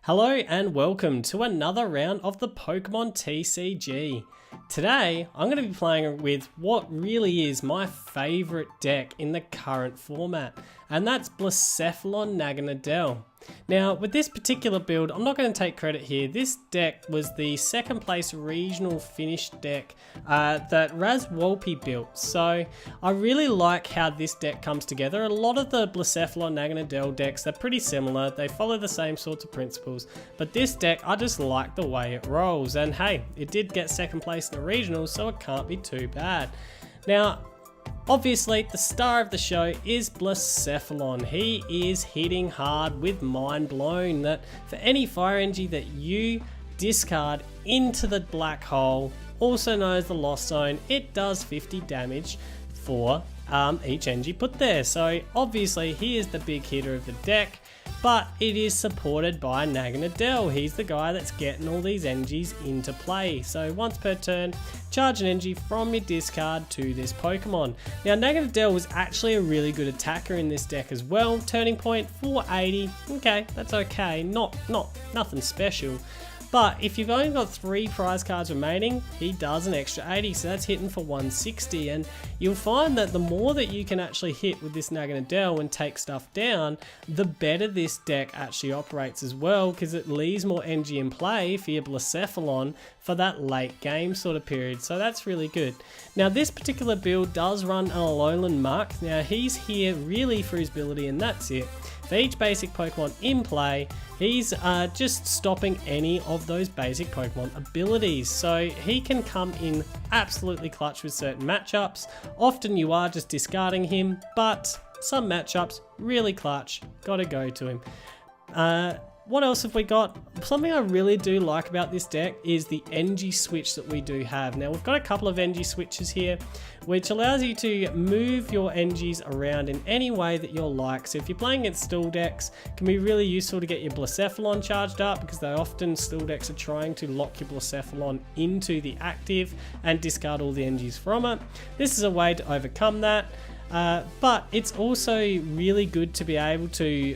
Hello and welcome to another round of the Pokemon TCG. Today, I'm going to be playing with what really is my favourite deck in the current format, and that's Blacephalon Naganadel. Now, with this particular build, I'm not going to take credit here. This deck was the second place regional finished deck that Raz Wolpe built. So I really like how this deck comes together. A lot of the Blacephalon Naganadel decks, they're pretty similar. They follow the same sorts of principles. But this deck, I just like the way it rolls. And hey, it did get second place in the regional, so it can't be too bad. Now, obviously, the star of the show is Blacephalon. He is hitting hard with Mind Blown, that for any fire energy that you discard into the black hole, also known as the Lost Zone, it does 50 damage for each energy put there. So obviously he is the big hitter of the deck, but it is supported by Naganadel. He's the guy that's getting all these energies into play. So once per turn, charge an energy from your discard to this Pokemon. Now Naganadel was actually a really good attacker in this deck as well. Turning point 480, okay, that's okay, nothing special. But if you've only got 3 prize cards remaining, he does an extra 80, so that's hitting for 160. And you'll find that the more that you can actually hit with this Naganadel and take stuff down, the better this deck actually operates as well, because it leaves more energy in play for your Blacephalon for that late game sort of period. So that's really good. Now this particular build does run an Alolan Muk. Now he's here really for his ability, and that's it. For each basic Pokemon in play, he's just stopping any of those basic Pokemon abilities. So he can come in absolutely clutch with certain matchups. Often you are just discarding him, but some matchups really clutch, gotta go to him. What else have we got? Something I really do like about this deck is the Energy Switch that we do have. Now we've got a couple of Energy Switches here, which allows you to move your energies around in any way that you like. So if you're playing against stall decks, it can be really useful to get your Blacephalon charged up, because they often, stall decks are trying to lock your Blacephalon into the active and discard all the energies from it. This is a way to overcome that. But it's also really good to be able to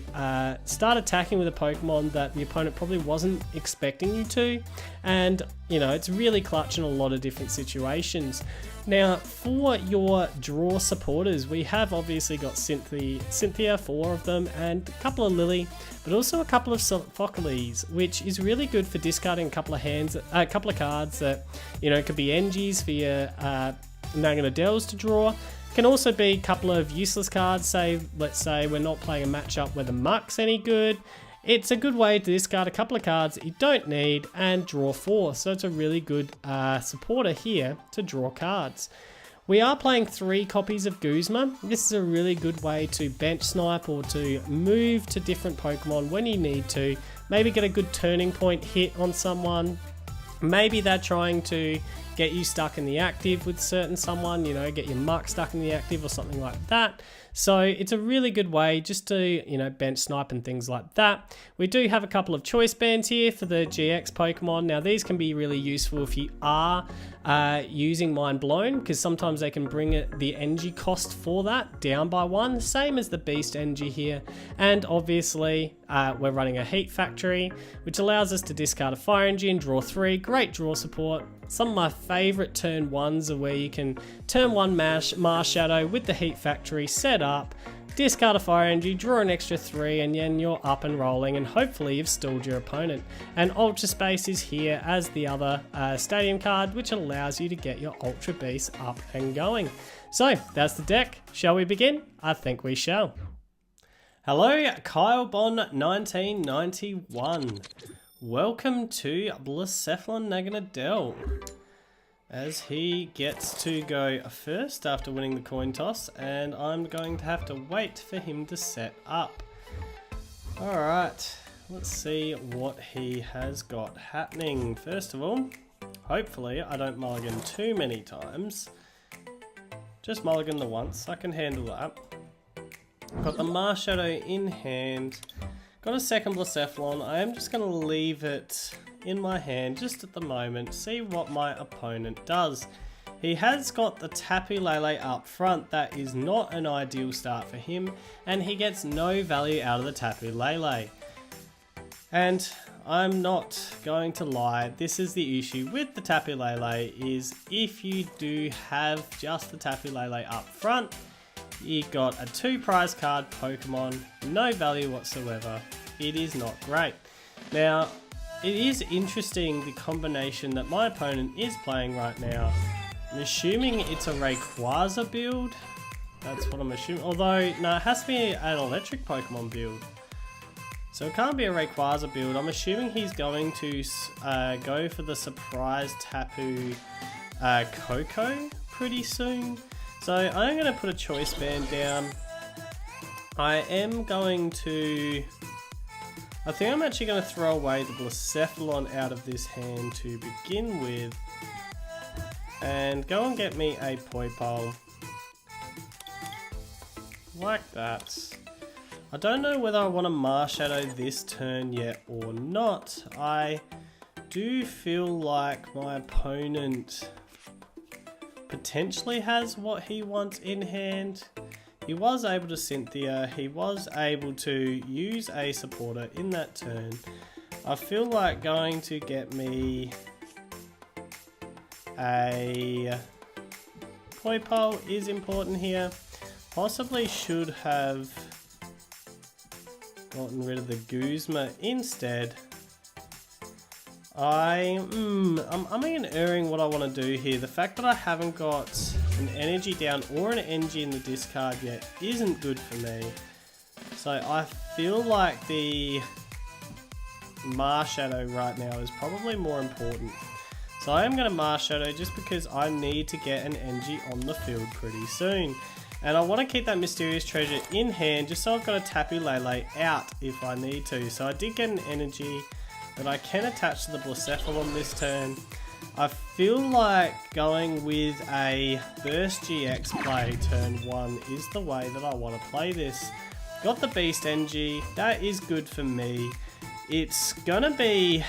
start attacking with a Pokemon that the opponent probably wasn't expecting you to, and you know, it's really clutch in a lot of different situations. Now for your draw supporters, we have obviously got Cynthia, 4 of them, and a couple of Lillie, but also a couple of Sophocles, which is really good for discarding a couple of cards that, you know, could be energies for your Naganadels to draw. Can also be a couple of useless cards. Say, let's say we're not playing a matchup where the Muk's any good. It's a good way to discard a couple of cards that you don't need and draw 4. So it's a really good supporter here to draw cards. We are playing 3 copies of Guzma. This is a really good way to bench snipe or to move to different Pokemon when you need to. Maybe get a good turning point hit on someone. Maybe they're trying to get you stuck in the active with someone, you know, get your Muk stuck in the active or something like that. So it's a really good way just to, you know, bench snipe and things like that. We do have a couple of choice bands here for the GX Pokemon. Now these can be really useful if you are using Mind Blown, because sometimes they can bring the energy cost for that down by 1, same as the Beast Energy here. And obviously we're running a Heat Factory, which allows us to discard a Fire Energy and draw 3. Great draw support. Some of my favourite turn 1s are where you can turn 1 Marshadow with the Heat Factory set up, discard a Fire Energy, draw an extra 3, and then you're up and rolling, and hopefully you've stalled your opponent. And Ultra Space is here as the other stadium card, which allows you to get your Ultra Beast up and going. So that's the deck. Shall we begin? I think we shall. Hello, Kyle Bond 1991. Welcome to Blacephalon Naganadel, as he gets to go first after winning the coin toss, and I'm going to have to wait for him to set up. Alright, let's see what he has got happening. First of all, hopefully I don't mulligan too many times. Just mulligan the once, I can handle that. Got the Marshadow in hand. Got a second Blacephalon. I am just going to leave it in my hand just at the moment, see what my opponent does. He has got the Tapu Lele up front. That is not an ideal start for him, and he gets no value out of the Tapu Lele. And I'm not going to lie, this is the issue with the Tapu Lele, is if you do have just the Tapu Lele up front, you got a 2 prize card Pokemon, no value whatsoever. It is not great. Now, it is interesting the combination that my opponent is playing right now. I'm assuming it's a Rayquaza build. That's what I'm assuming. Although, no, it has to be an electric Pokemon build. So it can't be a Rayquaza build. I'm assuming he's going to go for the surprise Tapu Koko pretty soon. So I'm going to put a Choice Band down. I think I'm actually going to throw away the Blacephalon out of this hand to begin with. And go and get me a Poipole. Like that. I don't know whether I want to Marshadow this turn yet or not. I do feel like my opponent potentially has what he wants in hand. He was able to Cynthia, he was able to use a supporter in that turn. I feel like going to get me a Poipole is important here. Possibly should have gotten rid of the Guzma instead. I'm erring what I want to do here. The fact that I haven't got an energy down or an energy in the discard yet isn't good for me. So I feel like the Marshadow right now is probably more important. So I am going to Marshadow just because I need to get an energy on the field pretty soon. And I want to keep that Mysterious Treasure in hand just so I've got a Tapu Lele out if I need to. So I did get an energy that I can attach to the Blacephalon this turn. I feel like going with a Burst GX play turn 1 is the way that I want to play this. Got the Beast Energy, that is good for me. It's going to be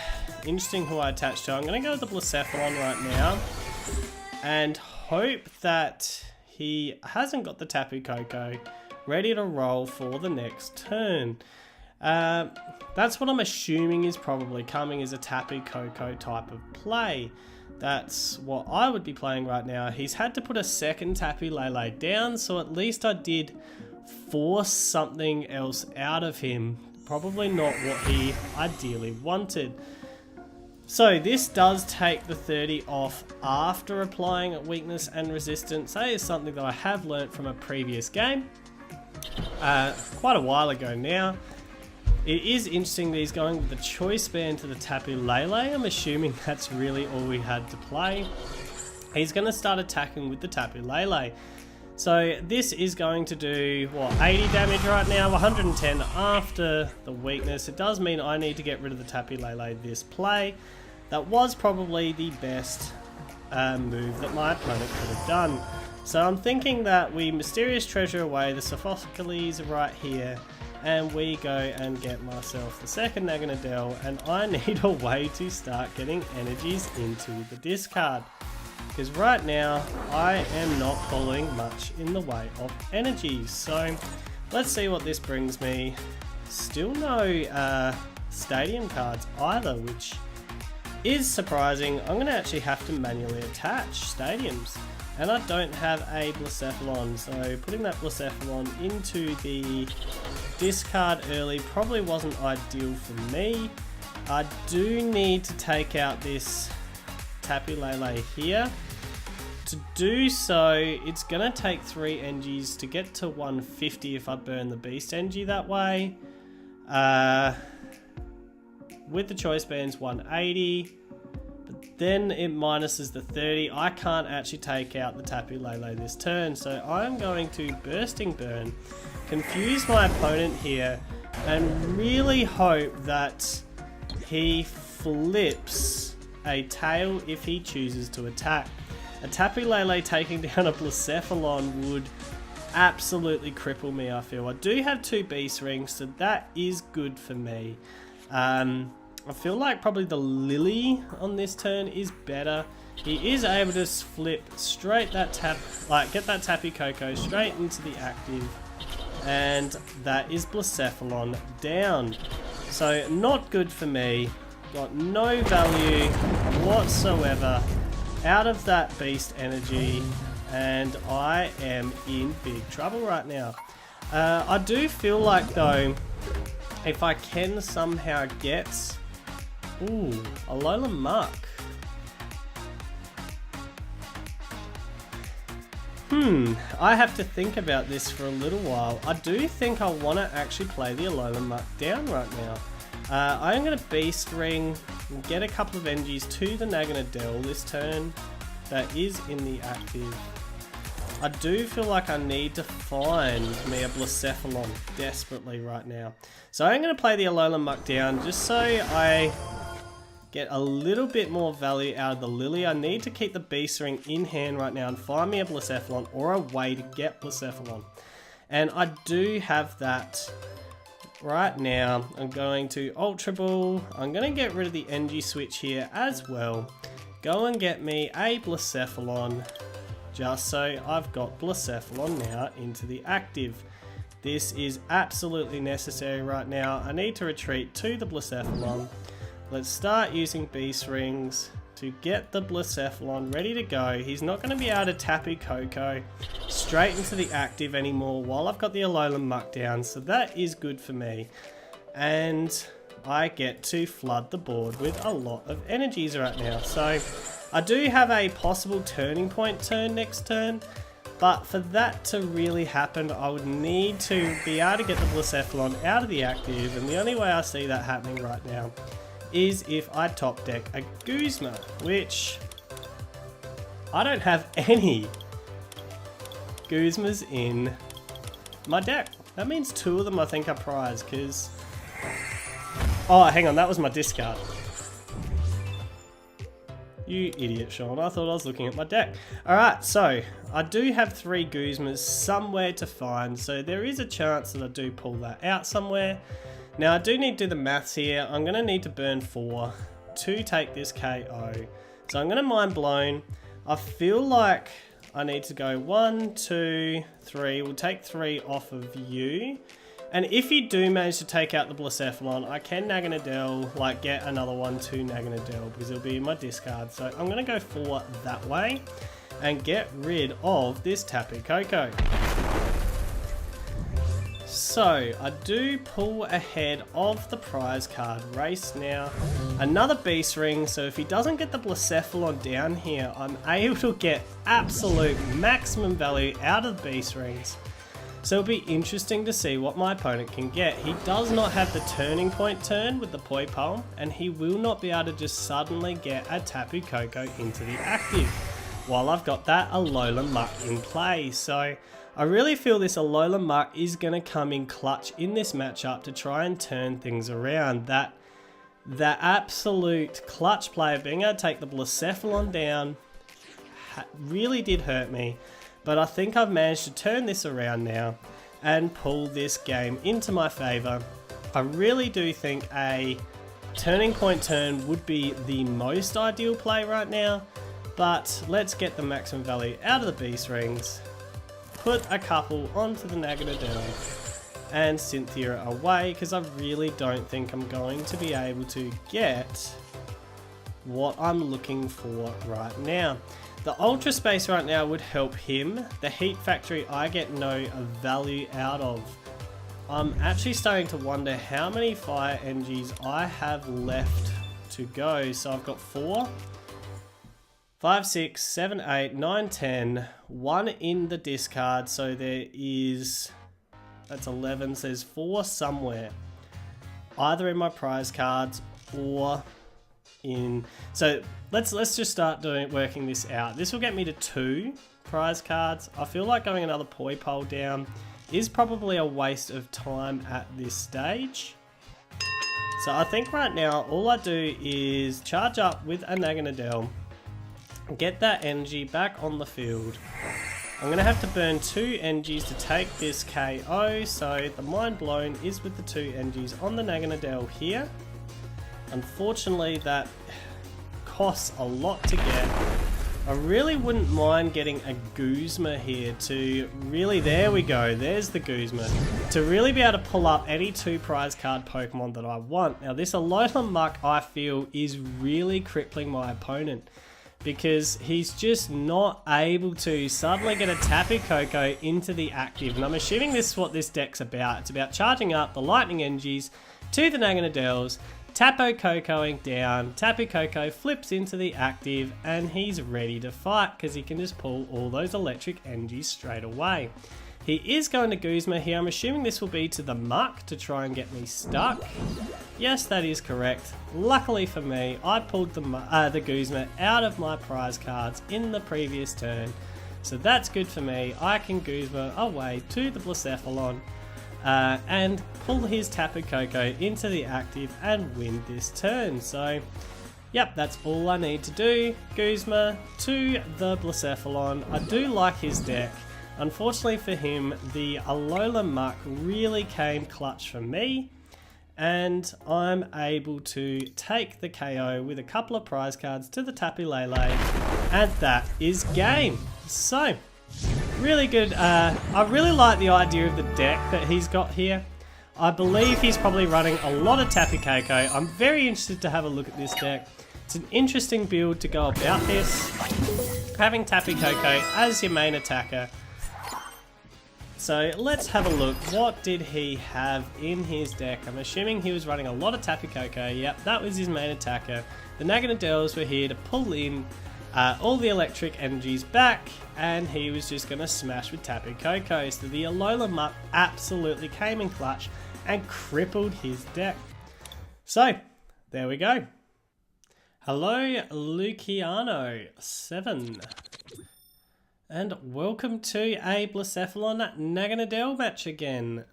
interesting who I attach to. I'm going to go with the Blacephalon right now and hope that he hasn't got the Tapu Koko ready to roll for the next turn. That's what I'm assuming is probably coming, as a Tapu Koko type of play. That's what I would be playing right now. He's had to put a second Tapu Lele down, so at least I did force something else out of him. Probably not what he ideally wanted. So this does take the 30 off after applying weakness and resistance. That is something that I have learnt from a previous game, quite a while ago now. It is interesting that he's going with the Choice Band to the Tapu Lele. I'm assuming that's really all we had to play. He's going to start attacking with the Tapu Lele. So this is going to do, what, 80 damage right now, 110 after the weakness. It does mean I need to get rid of the Tapu Lele this play. That was probably the best move that my opponent could have done. So I'm thinking that we Mysterious Treasure away, the Sophocles right here, and we go and get myself the second Naganadel, and I need a way to start getting energies into the discard. Because right now, I am not pulling much in the way of energies. So, let's see what this brings me. Still no stadium cards either, which is surprising. I'm going to actually have to manually attach stadiums. And I don't have a Blacephalon, so putting that Blacephalon into the discard early probably wasn't ideal for me. I do need to take out this Tapu Lele here. To do so, it's going to take 3 energies to get to 150 if I burn the Beast Energy that way. With the Choice Bands, 180. But then it minuses the 30. I can't actually take out the Tapu Lele this turn, so I'm going to Bursting Burn, confuse my opponent here, and really hope that he flips a tail if he chooses to attack. A Tapu Lele taking down a Blacephalon would absolutely cripple me, I feel. I do have 2 Beast Rings, so that is good for me. I feel like probably the Lillie on this turn is better. He is able to flip straight that get that Tapu Koko straight into the active, and that is Blacephalon down. So not good for me. got no value whatsoever out of that Beast Energy, and I am in big trouble right now. I do feel like though, if I can somehow get Alolan Muk. I have to think about this for a little while. I do think I want to actually play the Alolan Muk down right now. I'm going to Beast Ring and get a couple of energies to the Naganadel this turn that is in the active. I do feel like I need to find me a Blacephalon desperately right now. So I'm going to play the Alolan Muk down just so I get a little bit more value out of the Lillie. I need to keep the Beast Ring in hand right now and find me a Blacephalon or a way to get Blacephalon. And I do have that right now. I'm going to Ultra Ball. I'm going to get rid of the Energy Switch here as well. Go and get me a Blacephalon just so I've got Blacephalon now into the active. This is absolutely necessary right now. I need to retreat to the Blacephalon. Let's start using Beast Rings to get the Blacephalon ready to go. He's not going to be able to Tapu Koko straight into the active anymore while I've got the Alolan Muk down, so that is good for me. And I get to flood the board with a lot of energies right now. So I do have a possible turning point turn next turn, but for that to really happen, I would need to be able to get the Blacephalon out of the active, and the only way I see that happening right now is if I top deck a Guzma, which I don't have any Guzmas in my deck. That means two of them I think are prize, because... Oh, hang on, that was my discard. You idiot, Shaun. I thought I was looking at my deck. Alright, so I do have 3 Guzmas somewhere to find, so there is a chance that I do pull that out somewhere. Now I do need to do the maths here. I'm going to need to burn 4 to take this KO. So I'm going to Mind Blown. I feel like I need to go 1, 2, 3. We'll take 3 off of you. And if you do manage to take out the Blacephalon, I can Naganadel, like get another one to Naganadel because it'll be in my discard. So I'm going to go for that way and get rid of this Tapu Koko. So I do pull ahead of the prize card race now. Another Beast Ring, so if he doesn't get the Blacephalon down here, I'm able to get absolute maximum value out of the Beast Rings. So it'll be interesting to see what my opponent can get. He does not have the turning point turn with the Poipole, and he will not be able to just suddenly get a Tapu Koko into the active while I've got that Alolan Muk in play. So I really feel this Alolan Muk is going to come in clutch in this matchup to try and turn things around. That absolute clutch play of being able to take the Blacephalon down really did hurt me. But I think I've managed to turn this around now and pull this game into my favour. I really do think a turning point turn would be the most ideal play right now. But let's get the maximum value out of the Beast Rings. Put a couple onto the Naganadel and Cynthia away, because I really don't think I'm going to be able to get what I'm looking for right now. The Ultra Space right now would help him. The Heat Factory I get no value out of. I'm actually starting to wonder how many fire energies I have left to go. So I've got 4, 5, 6, 7, 8, 9, 10, 1 in the discard. So there is, that's 11, so there's 4 somewhere. Either in my prize cards or in, so let's just start working this out. This will get me to 2 prize cards. I feel like going another Poipole down is probably a waste of time at this stage. So I think right now all I do is charge up with a Naganadel, get that energy back on the field. I'm going to have to burn 2 energies to take this KO, so the Mind Blown is with the 2 energies on the Naganadel here. Unfortunately, that costs a lot to get, I really wouldn't mind getting a Guzma here to really, there we go, there's the Guzma, to really be able to pull up any 2 prize card Pokemon that I want. Now this Alolan Muk, I feel, is really crippling my opponent, because he's just not able to suddenly get a Tapu Koko into the active. And I'm assuming this is what this deck's about. It's about charging up the Lightning Energies to the Naganadels, Tapu Kokoing down, Tapu Koko flips into the active, and he's ready to fight because he can just pull all those electric energies straight away. He is going to Guzma here. I'm assuming this will be to the Muk to try and get me stuck. Yes, that is correct. Luckily for me, I pulled the Guzma out of my prize cards in the previous turn. So that's good for me. I can Guzma away to the Blacephalon and pull his Tapu Koko into the active and win this turn. So, yep, that's all I need to do. Guzma to the Blacephalon. I do like his deck. Unfortunately for him, the Alolan Muk really came clutch for me, and I'm able to take the KO with a couple of prize cards to the Tapu Lele, and that is game. So, really good. I really like the idea of the deck that he's got here. I believe he's probably running a lot of Tapu Koko. I'm very interested to have a look at this deck. It's an interesting build to go about this. Having Tapu Koko as your main attacker. So let's have a look. What did he have in his deck? I'm assuming he was running a lot of Tapu Koko. Yep, that was his main attacker. The Naganadels were here to pull in all the electric energies back, and he was just going to smash with Tapu Koko. So the Alolan Muk absolutely came in clutch and crippled his deck. So, there we go. Hello, Luciano7. And welcome to a Blacephalon Naganadel match again,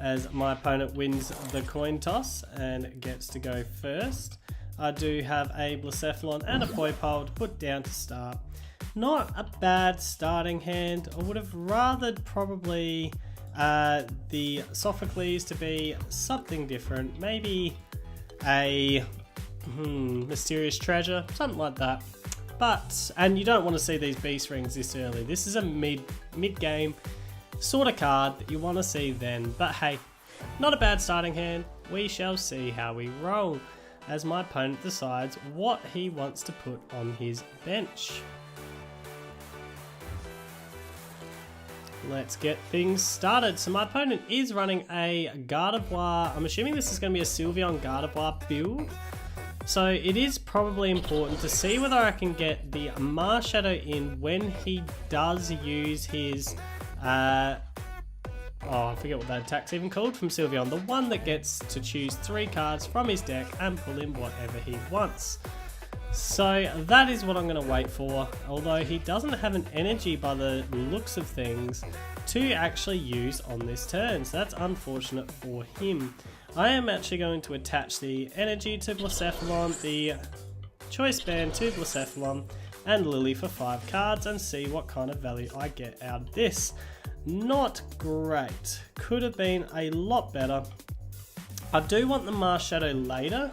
as my opponent wins the coin toss and gets to go first. I do have a Blacephalon and a Poipole to put down to start. Not a bad starting hand. I would have rathered probably the Sophocles to be something different. Maybe a Mysterious Treasure, something like that. But, and you don't want to see these Beast Rings this early. This is a mid-game sort of card that you want to see then. But hey, not a bad starting hand. We shall see how we roll as my opponent decides what he wants to put on his bench. Let's get things started. So my opponent is running a Gardevoir. I'm assuming this is going to be a Sylveon Gardevoir build. So it is probably important to see whether I can get the Marshadow in when he does use his, I forget what that attack's even called from Sylveon. The one that gets to choose 3 cards from his deck and pull in whatever he wants. So that is what I'm going to wait for, although he doesn't have an energy by the looks of things to actually use on this turn. So that's unfortunate for him. I am actually going to attach the energy to Blacephalon, the Choice Band to Blacephalon, and Lillie for 5 cards and see what kind of value I get out of this. Not great. Could have been a lot better. I do want the Marshadow later,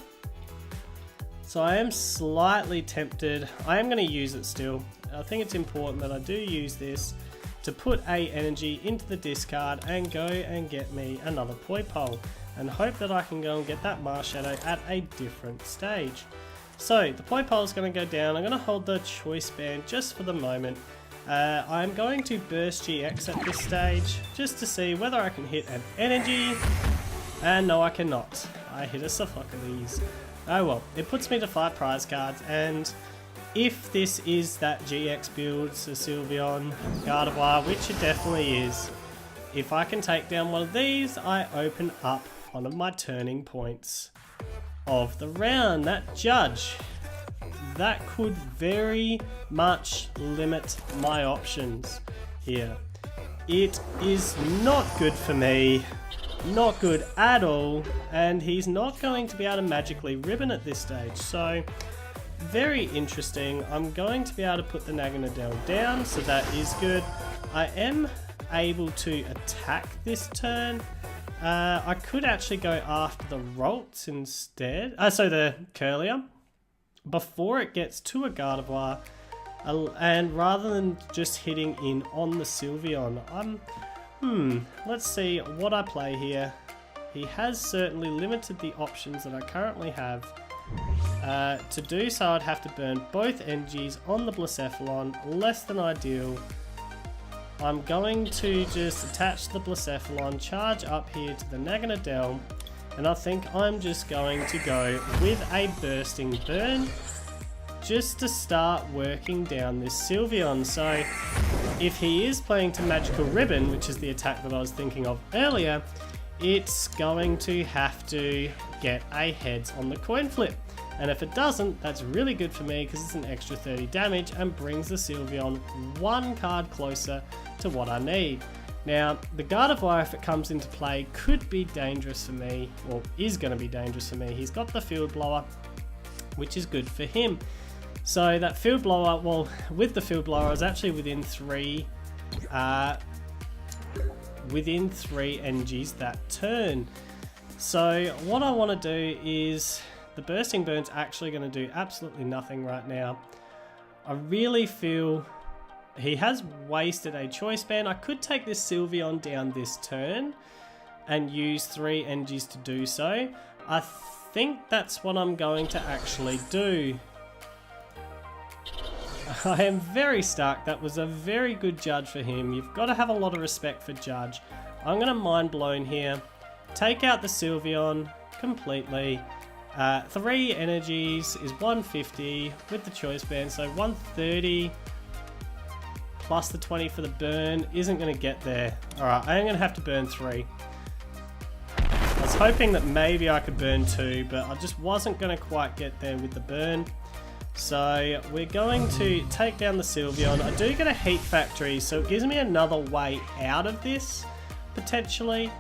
so I am slightly tempted. I am going to use it still. I think it's important that I do use this to put a energy into the discard and go and get me another Poipole, and hope that I can go and get that Marshadow at a different stage. So the Poipole is going to go down. I'm going to hold the Choice Band just for the moment. I'm going to burst GX at this stage just to see whether I can hit an energy, and no, I cannot. I hit a Sophocles. Oh well, it puts me to 5 prize cards, and if this is that GX build, so Sylveon Gardevoir, which it definitely is, if I can take down one of these, I open up one of my turning points of the round. That judge, that could very much limit my options here. It is not good for me, not good at all, and he's not going to be able to magically ribbon at this stage. So very interesting. I'm going to be able to put the Naganadel down, so that is good. I am able to attack this turn. I could actually go after the Rolts instead. So the Curlier. Before it gets to a Gardevoir, And rather than just hitting in on the Sylveon, let's see what I play here. He has certainly limited the options that I currently have. To do so, I'd have to burn both energies on the Blacephalon, less than ideal. I'm going to just attach the Blacephalon, charge up here to the Naganadel, and I think I'm just going to go with a Bursting Burn just to start working down this Sylveon. So if he is playing to Magical Ribbon, which is the attack that I was thinking of earlier, it's going to have to get a heads on the coin flip. And if it doesn't, that's really good for me because it's an extra 30 damage and brings the Sylveon one card closer to what I need. Now, the Gardevoir, if it comes into play, could be dangerous for me, or is going to be dangerous for me. He's got the Field Blower, which is good for him. So that Field Blower, well, with the Field Blower, I was actually within three energies that turn. So what I want to do is, the Bursting Burn's actually going to do absolutely nothing right now. I really feel he has wasted a Choice Band. I could take this Sylveon down this turn and use 3 energies to do so. I think that's what I'm going to actually do. I am very stuck. That was a very good judge for him. You've got to have a lot of respect for Judge. I'm going to Mind Blown here. Take out the Sylveon completely. 3 energies is 150 with the Choice Band, so 130 plus the 20 for the burn isn't going to get there. Alright, I am going to have to burn 3. I was hoping that maybe I could burn 2, but I just wasn't going to quite get there with the burn. So we're going to take down the Sylveon. I do get a Heat Factory, so it gives me another way out of this, potentially.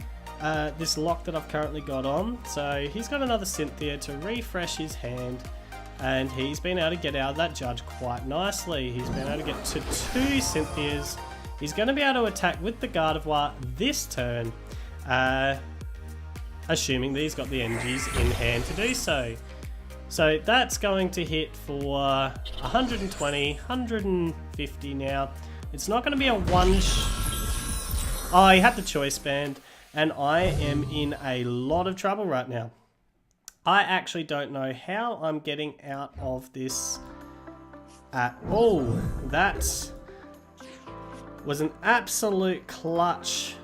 This lock that I've currently got on. So he's got another Cynthia to refresh his hand, and he's been able to get out of that Judge quite nicely. He's been able to get to 2 Cynthias. He's going to be able to attack with the Gardevoir this turn, assuming that he's got the energies in hand to do so. So that's going to hit for 120, 150 now. It's not going to be a oh, he had the Choice Band. And I am in a lot of trouble right now. I actually don't know how I'm getting out of this at all. That was an absolute clutch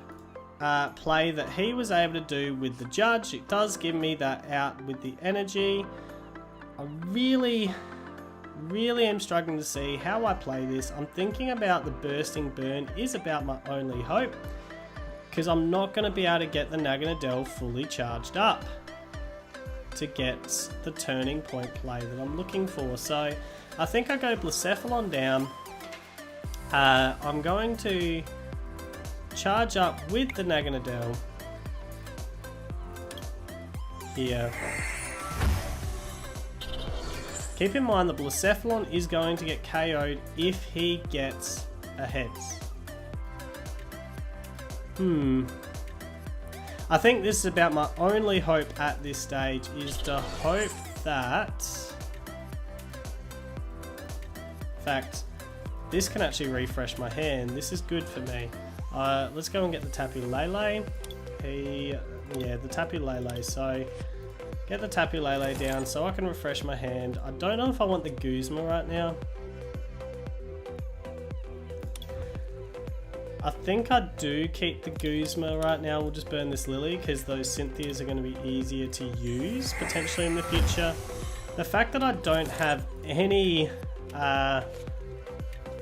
play that he was able to do with the Judge. It does give me that out with the energy. I really am struggling to see how I play this. I'm thinking about the Bursting Burn is about my only hope, because I'm not going to be able to get the Naganadel fully charged up to get the turning point play that I'm looking for. So I think I go Blacephalon down. I'm going to charge up with the Naganadel here. Keep in mind the Blacephalon is going to get KO'd if he gets a heads. I think this is about my only hope at this stage, is to hope that... In fact, this can actually refresh my hand. This is good for me. Let's go and get the Tapu Lele. Yeah, the Tapu Lele. So, get the Tapu Lele down so I can refresh my hand. I don't know if I want the Guzma right now. I think I do keep the Guzma right now. We'll just burn this Lillie because those Cynthias are going to be easier to use potentially in the future. The fact that I don't have any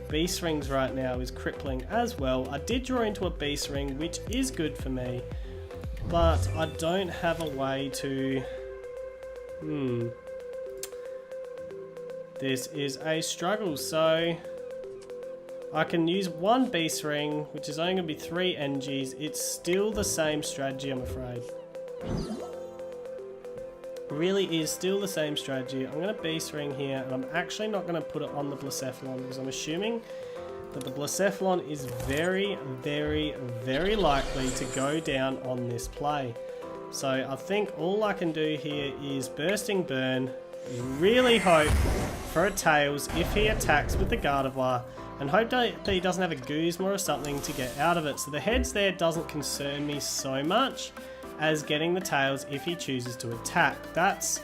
Beast Rings right now is crippling as well. I did draw into a Beast Ring, which is good for me, but I don't have a way to... This is a struggle, so... I can use 1 Beast Ring, which is only going to be 3 energies. It's still the same strategy, I'm afraid. Really is still the same strategy. I'm going to Beast Ring here, and I'm actually not going to put it on the Blacephalon because I'm assuming that the Blacephalon is very, very, very likely to go down on this play. So I think all I can do here is Bursting Burn, really hope for a Tails if he attacks with the Gardevoir, and hope that he doesn't have a Guzma or something to get out of it. So the heads there doesn't concern me so much as getting the Tails if he chooses to attack. That's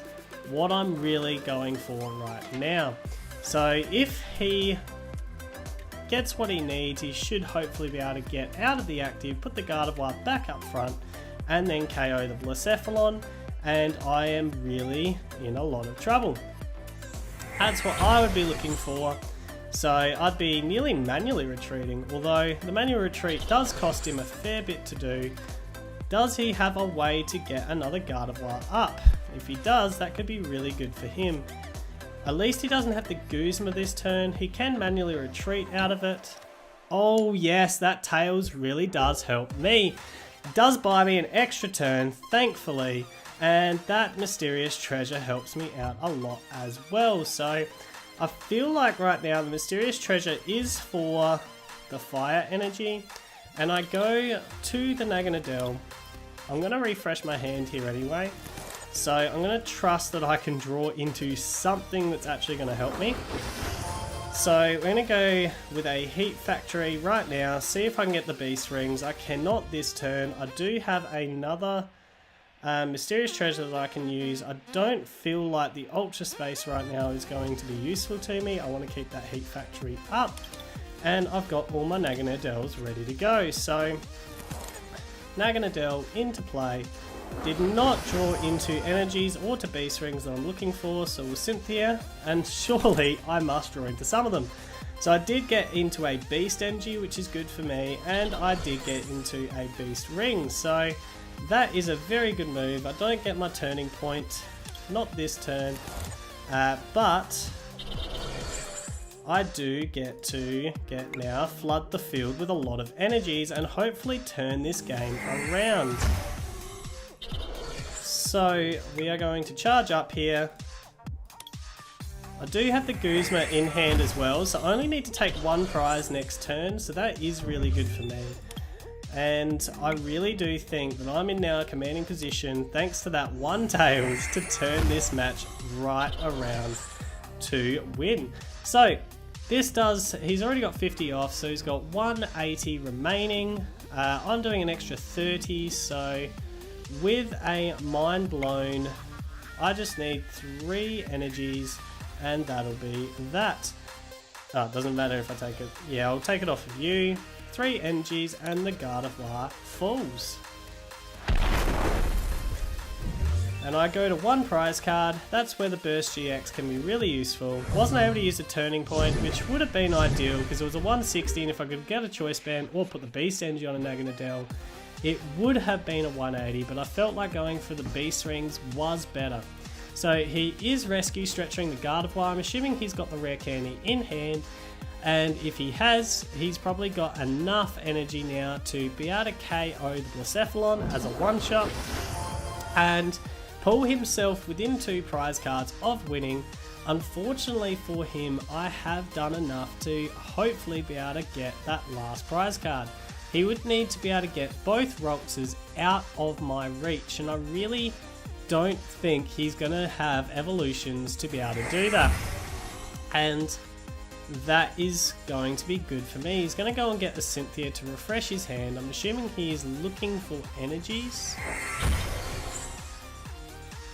what I'm really going for right now. So if he gets what he needs, he should hopefully be able to get out of the active, put the Gardevoir back up front, and then KO the Blacephalon, and I am really in a lot of trouble. That's what I would be looking for. So I'd be nearly manually retreating, although the manual retreat does cost him a fair bit to do. Does he have a way to get another Gardevoir up? If he does, that could be really good for him. At least he doesn't have the Guzma this turn. He can manually retreat out of it. Oh yes, that Tails really does help me. It does buy me an extra turn, thankfully, and that Mysterious Treasure helps me out a lot as well. So I feel like right now the Mysterious Treasure is for the Fire Energy, and I go to the Naganadel. I'm going to refresh my hand here anyway. So I'm going to trust that I can draw into something that's actually going to help me. So we're going to go with a Heat Factory right now, see if I can get the Beast Rings. I cannot this turn. I do have another Mysterious Treasure that I can use. I don't feel like the Ultra Space right now is going to be useful to me. I want to keep that Heat Factory up. And I've got all my Naganadels ready to go. So Naganadel into play. Did not draw into energies or to Beast Rings that I'm looking for, so will Cynthia, and surely I must draw into some of them. So I did get into a Beast Energy, which is good for me, and I did get into a Beast Ring, so that is a very good move. I don't get my turning point, not this turn, but I do get to now flood the field with a lot of energies and hopefully turn this game around. So we are going to charge up here. I do have the Guzma in hand as well, so I only need to take one prize next turn, so that is really good for me. And I really do think that I'm in now a commanding position, thanks to that one Tails, to turn this match right around to win. So this does, he's already got 50 off, so he's got 180 remaining. I'm doing an extra 30, so with a Mind Blown, I just need 3 energies, and that'll be that. Oh, it doesn't matter if I take it. Yeah, I'll take it off of you. 3 energies, and the Gardevoir falls. And I go to 1 prize card. That's where the Burst GX can be really useful. Wasn't able to use a turning point, which would have been ideal because it was a 160, and if I could get a Choice Band or put the Beast Energy on a Naganadel, it would have been a 180, but I felt like going for the Beast Rings was better. So he is rescue stretching the Gardevoir. I'm assuming he's got the rare candy in hand, and if he has, he's probably got enough energy now to be able to KO the Blacephalon as a one-shot and pull himself within 2 prize cards of winning. Unfortunately for him, I have done enough to hopefully be able to get that last prize card. He would need to be able to get both Roxas out of my reach, and I really don't think he's going to have evolutions to be able to do that. And that is going to be good for me. He's going to go and get the Cynthia to refresh his hand. I'm assuming he is looking for energies.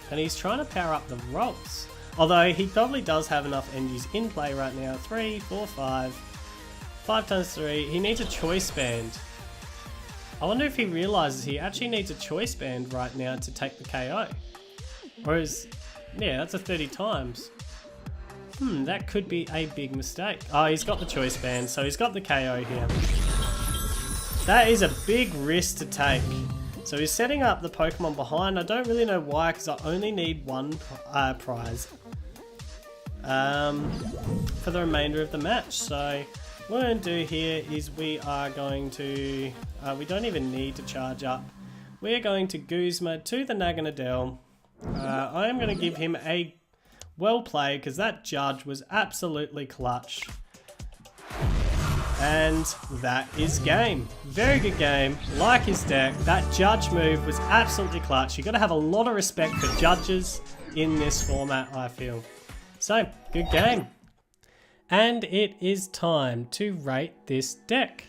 And he's trying to power up the Rox. Although he probably does have enough energies in play right now. 3, 4, 5. 5 times 3. He needs a Choice Band. I wonder if he realizes he actually needs a Choice Band right now to take the KO. Or is... yeah, that's a 30 times. That could be a big mistake. Oh, he's got the Choice Band, so he's got the KO here. That is a big risk to take. So he's setting up the Pokemon behind. I don't really know why, because I only need 1 prize for the remainder of the match. So what we're going to do here is we are going to... we don't even need to charge up. We're going to Guzma to the Naganadel. I am going to give him a well played, because that judge was absolutely clutch. And that is game. Very good game. Like his deck, that judge move was absolutely clutch. You got to have a lot of respect for judges in this format, I feel. So, good game. And it is time to rate this deck.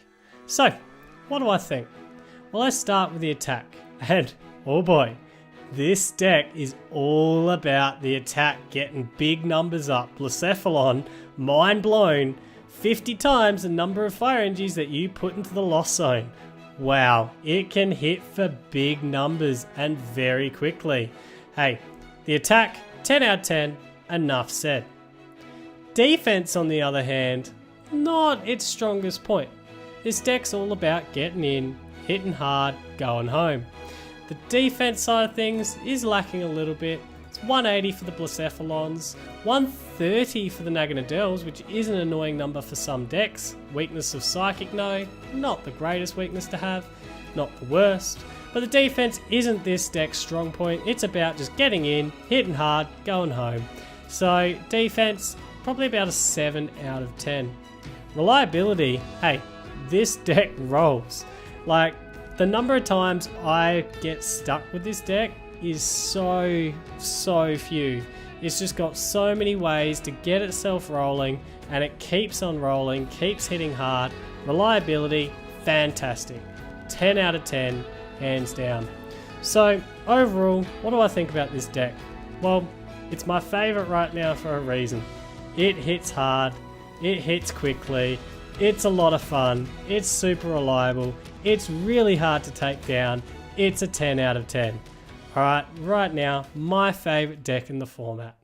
So, what do I think? Well, let's start with the attack. And, oh boy, this deck is all about the attack getting big numbers up. Blacephalon, mind blown, 50 times the number of fire energies that you put into the loss zone. Wow, it can hit for big numbers and very quickly. Hey, the attack, 10 out of 10, enough said. Defense, on the other hand, not its strongest point. This deck's all about getting in, hitting hard, going home. The defense side of things is lacking a little bit. It's 180 for the Blacephalons, 130 for the Naganadels, which is an annoying number for some decks. Weakness of Psychic, no, not the greatest weakness to have, not the worst. But the defense isn't this deck's strong point. It's about just getting in, hitting hard, going home. So defense, probably about a 7 out of 10. Reliability, hey, this deck rolls. Like, the number of times I get stuck with this deck is so few. It's just got so many ways to get itself rolling, and it keeps on rolling, keeps hitting hard. Reliability, fantastic. 10 out of 10, hands down. So overall, what do I think about this deck? Well, it's my favorite right now for a reason. It hits hard, it hits quickly, it's a lot of fun, it's super reliable, it's really hard to take down, it's a 10 out of 10. Alright, right now, my favorite deck in the format.